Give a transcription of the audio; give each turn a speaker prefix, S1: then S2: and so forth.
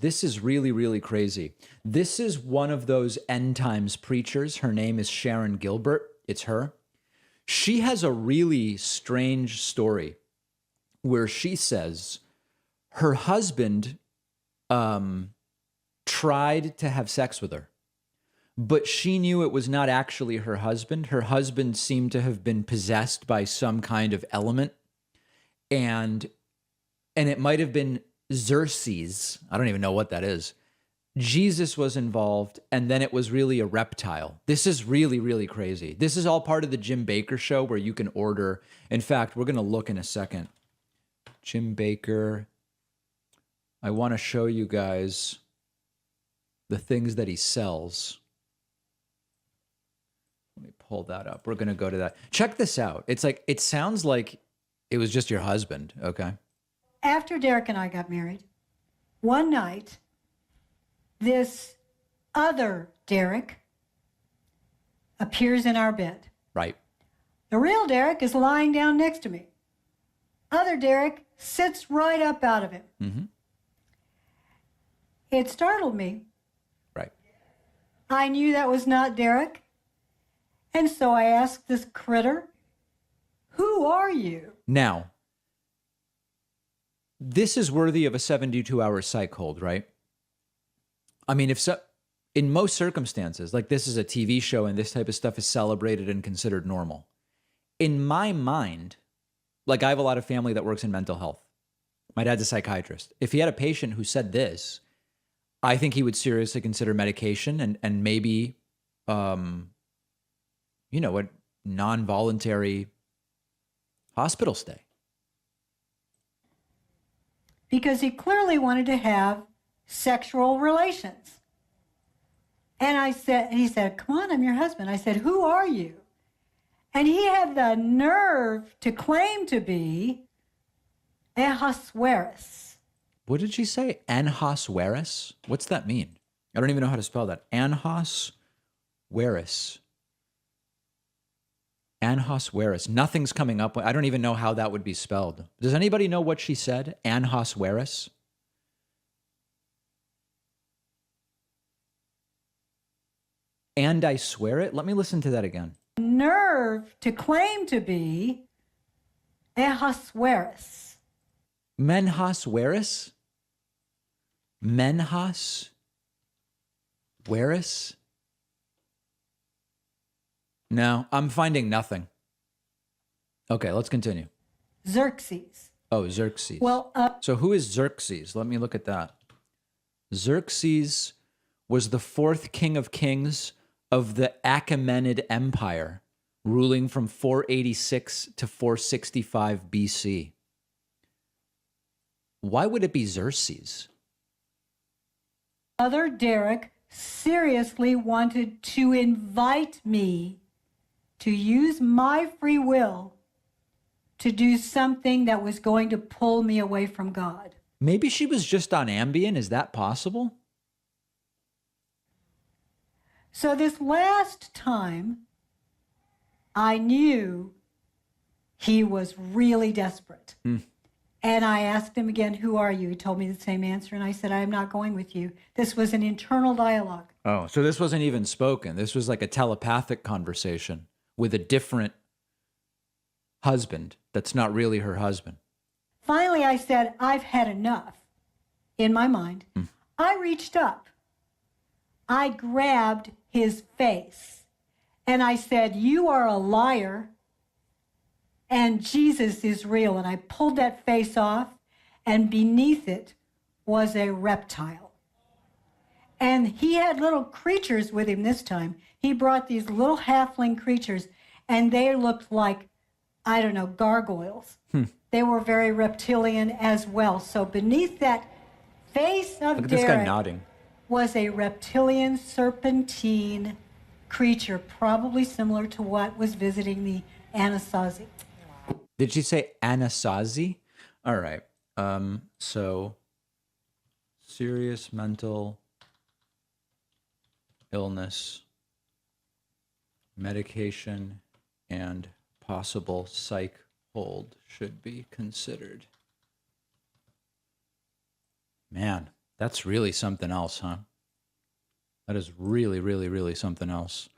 S1: This is really, really crazy. This is one of those end times preachers. Her name is Sharon Gilbert. It's her. She has a really strange story where she says her husband tried to have sex with her, but she knew it was not actually her husband. Her husband seemed to have been possessed by some kind of element, and it might have been Xerxes. I don't even know what that is. Jesus was involved, and then it was really a reptile. This is really, really crazy. This is all part of the Jim Bakker show where you can order. In fact, we're going to look in a second. Jim Bakker. I want to show you guys the things that he sells. Let me pull that up. We're going to go to that. Check this out. It's like, it sounds like it was just your husband, okay?
S2: After Derek and I got married, one night, this other Derek appears in our bed.
S1: Right.
S2: The real Derek is lying down next to me. Other Derek sits right up out of him.
S1: Mm-hmm.
S2: It startled me.
S1: Right.
S2: I knew that was not Derek. And so I asked this critter, "Who are you?"
S1: Now, this is worthy of a 72-hour psych hold, right? I mean, if so, in most circumstances, like this is a TV show and this type of stuff is celebrated and considered normal. In my mind, like I have a lot of family that works in mental health. My dad's a psychiatrist. If he had a patient who said this, I think he would seriously consider medication and maybe, a non-voluntary hospital stay.
S2: Because he clearly wanted to have sexual relations. And he said, "Come on, I'm your husband." I said, "Who are you?" And he had the nerve to claim to be Ahasuerus.
S1: What did she say? Ahasuerus? What's that mean? I don't even know how to spell that. Ahasuerus. Ahasuerus. Nothing's coming up. I don't even know how that would be spelled. Does anybody know what she said? Ahasuerus? And I swear it. Let me listen to that again.
S2: Nerve to claim to be Ahasuerus.
S1: Menhasuerus? Menhasuerus? No, I'm finding nothing. Okay, let's continue.
S2: Xerxes.
S1: Oh, Xerxes.
S2: Well,
S1: so who is Xerxes? Let me look at that. Xerxes was the fourth king of kings of the Achaemenid Empire, ruling from 486 to 465 BC. Why would it be Xerxes?
S2: other Derek seriously wanted to invite me to use my free will to do something that was going to pull me away from God.
S1: Maybe she was just on Ambien. Is that possible?
S2: So this last time, I knew he was really desperate. And I asked him again, "Who are you?" He told me the same answer. And I said, "I am not going with you." This was an internal dialogue.
S1: Oh, so this wasn't even spoken. This was like a telepathic conversation with a different husband that's not really her husband.
S2: Finally, I said, "I've had enough." In my mind, I reached up. I grabbed his face and I said, "You are a liar and Jesus is real." And I pulled that face off, and beneath it was a reptile. And he had little creatures with him this time. He brought these little halfling creatures, and they looked like, I don't know, gargoyles. They were very reptilian as well. So beneath that face of
S1: Look at this guy
S2: Derek
S1: nodding.
S2: was a reptilian serpentine creature, probably similar to what was visiting the Anasazi.
S1: Did she say Anasazi? All right. So serious mental illness, medication, and possible psych hold should be considered. Man, That's really something else, huh? That is really, really, really something else.